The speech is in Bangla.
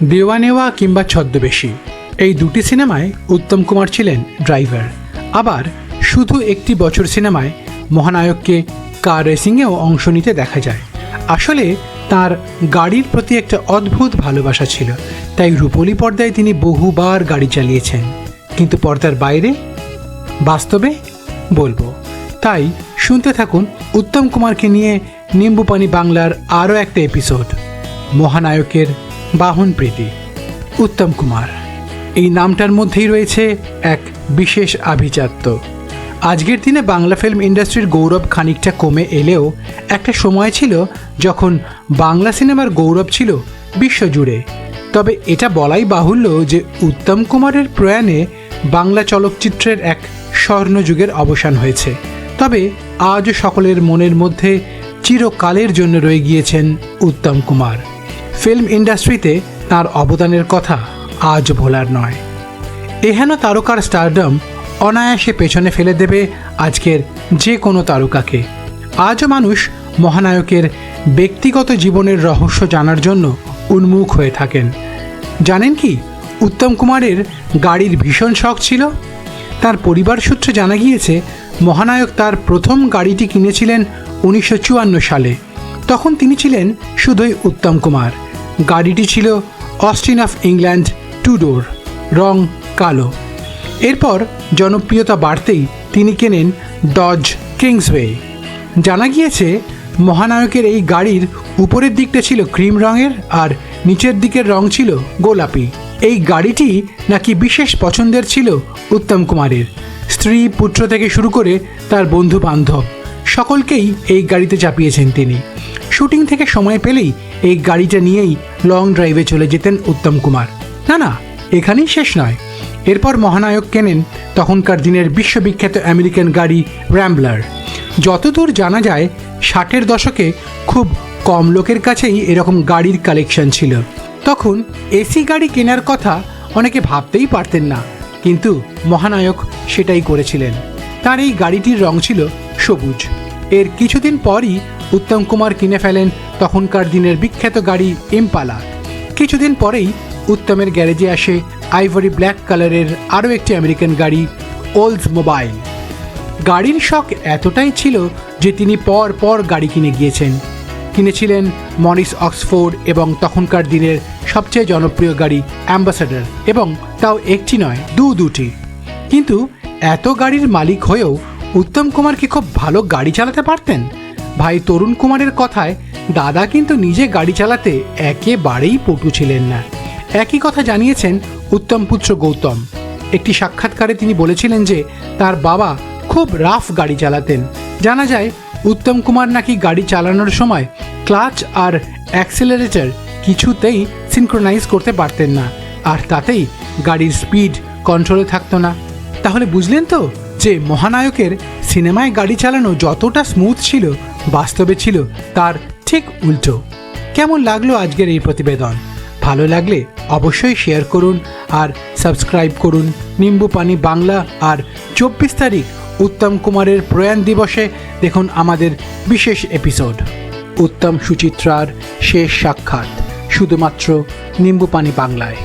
দেওয়ানেওয়া কিংবা ছদ্মবেশী এই দুটি সিনেমায় উত্তম কুমার ছিলেন ড্রাইভার। আবার শুধু একটি বছর সিনেমায় মহানায়ককে কার রেসিংয়েও অংশ নিতে দেখা যায়। আসলে তার গাড়ির প্রতি একটা অদ্ভুত ভালোবাসা ছিল, তাই রূপলী পর্দায় তিনি বহুবার গাড়ি চালিয়েছেন। কিন্তু পর্দার বাইরে বাস্তবে বলবো, তাই শুনতে থাকুন উত্তম কুমারকে নিয়ে নিম্বুপানি বাংলার আরও একটা এপিসোড, মহানায়কের বাহন প্রীতি। উত্তম কুমার এই নামটার মধ্যেই রয়েছে এক বিশেষ আভিজাত্য। আজকের দিনে বাংলা ফিল্ম ইন্ডাস্ট্রির গৌরব খানিকটা কমে এলেও একটা সময় ছিল যখন বাংলা সিনেমার গৌরব ছিল বিশ্বজুড়ে। তবে এটা বলাই বাহুল্য যে উত্তম কুমারের প্রয়াণে বাংলা চলচ্চিত্রের এক স্বর্ণযুগের অবসান হয়েছে। তবে আজও সকলের মনের মধ্যে চিরকালের জন্য রয়ে গিয়েছেন উত্তম কুমার। ফিল্ম ইন্ডাস্ট্রিতে তার অবদানের কথা আজ ভোলার নয়। এহেন তারকার স্টারডম অনায়াসে পেছনে ফেলে দেবে আজকের যে কোনো তারকাকে। আজও মানুষ মহানায়কের ব্যক্তিগত জীবনের রহস্য জানার জন্য উন্মুখ হয়ে থাকেন। জানেন কি, উত্তম কুমারের গাড়ির ভীষণ শখ ছিল। তার পরিবার সূত্রে জানা গিয়েছে মহানায়ক তার প্রথম গাড়িটি কিনেছিলেন 1954 সালে। তখন তিনি ছিলেন শুধুই উত্তম কুমার। গাড়িটি ছিল অস্টিন অফ ইংল্যান্ড 2 ডোর, রং কালো। এরপর জনপ্রিয়তা বাড়তেই তিনি কেনেন ডজ কিংসওয়ে। জানা গিয়েছে মহানায়কের এই গাড়ির উপরের দিকটা ছিল ক্রিম রঙের আর নিচের দিকের রং ছিল গোলাপি। এই গাড়িটি নাকি বিশেষ পছন্দের ছিল উত্তম কুমারের। স্ত্রী পুত্র থেকে শুরু করে তার বন্ধু বান্ধব সকলকেই এই গাড়িতে চাপিয়েছেন তিনি। শুটিং থেকে সময় পেলেই এই গাড়িটা নিয়েই লং ড্রাইভে চলে যেতেন উত্তম কুমার। না, এখানেই শেষ নয়। এরপর মহানায়ক কেনেন তখনকার দিনের বিশ্ববিখ্যাত আমেরিকান গাড়ি র্যাম্বলার। যতদূর জানা যায় 60-এর দশকে খুব কম লোকের কাছেই এরকম গাড়ির কালেকশন ছিল। তখন এসি গাড়ি কেনার কথা অনেকে ভাবতেই পারতেন না, কিন্তু মহানায়ক সেটাই করেছিলেন। তার এই গাড়িটির রং ছিল সবুজ। এর কিছুদিন পরই উত্তম কুমার কিনে ফেলেন তখনকার দিনের বিখ্যাত গাড়ি ইম্পালা। কিছুদিন পরেই উত্তমের গ্যারেজে আসে আইভরি ব্ল্যাক কালারের আরও একটি আমেরিকান গাড়ি ওলস মোবাইল। গাড়ির শখ এতটাই ছিল যে তিনি পর গাড়ি কিনেছিলেন মরিস অক্সফোর্ড এবং তখনকার দিনের সবচেয়ে জনপ্রিয় গাড়ি অ্যাম্বাসাডার, এবং তাও একটি নয়, দুটি। কিন্তু এত গাড়ির মালিক হয়েও উত্তম কুমার কি খুব ভালো গাড়ি চালাতে পারতেন? ভাই তরুণ কুমারের কথায় দাদা কিন্তু নিজে গাড়ি চালাতে একেবারেই পটু ছিলেন না। একই কথা জানিয়েছেন উত্তম পুত্র গৌতম। একটি সাক্ষাৎকারে তিনি বলেছিলেন যে তার বাবা খুব রাফ গাড়ি চালাতেন। জানা যায় উত্তম কুমার নাকি গাড়ি চালানোর সময় ক্লাচ আর অ্যাক্সেলারেটর কিছুতেই সিনক্রোনাইজ করতে পারতেন না, আর তাতেই গাড়ির স্পিড কন্ট্রোলে থাকতো না। তাহলে বুঝলেন তো যে মহানায়কের সিনেমায় গাড়ি চালানো যতটা স্মুথ ছিল, বাস্তবে ছিল তার ঠিক উল্টো। কেমন লাগলো আজকের এই প্রতিবেদন? ভালো লাগলে অবশ্যই শেয়ার করুন আর সাবস্ক্রাইব করুন নিম্বুপানি বাংলা। আর 24 তারিখ উত্তম কুমারের প্রয়াণ দিবসে দেখুন আমাদের বিশেষ এপিসোড, উত্তম সুচিত্রার শেষ সাক্ষাৎ, শুধুমাত্র নিম্বুপানি বাংলায়।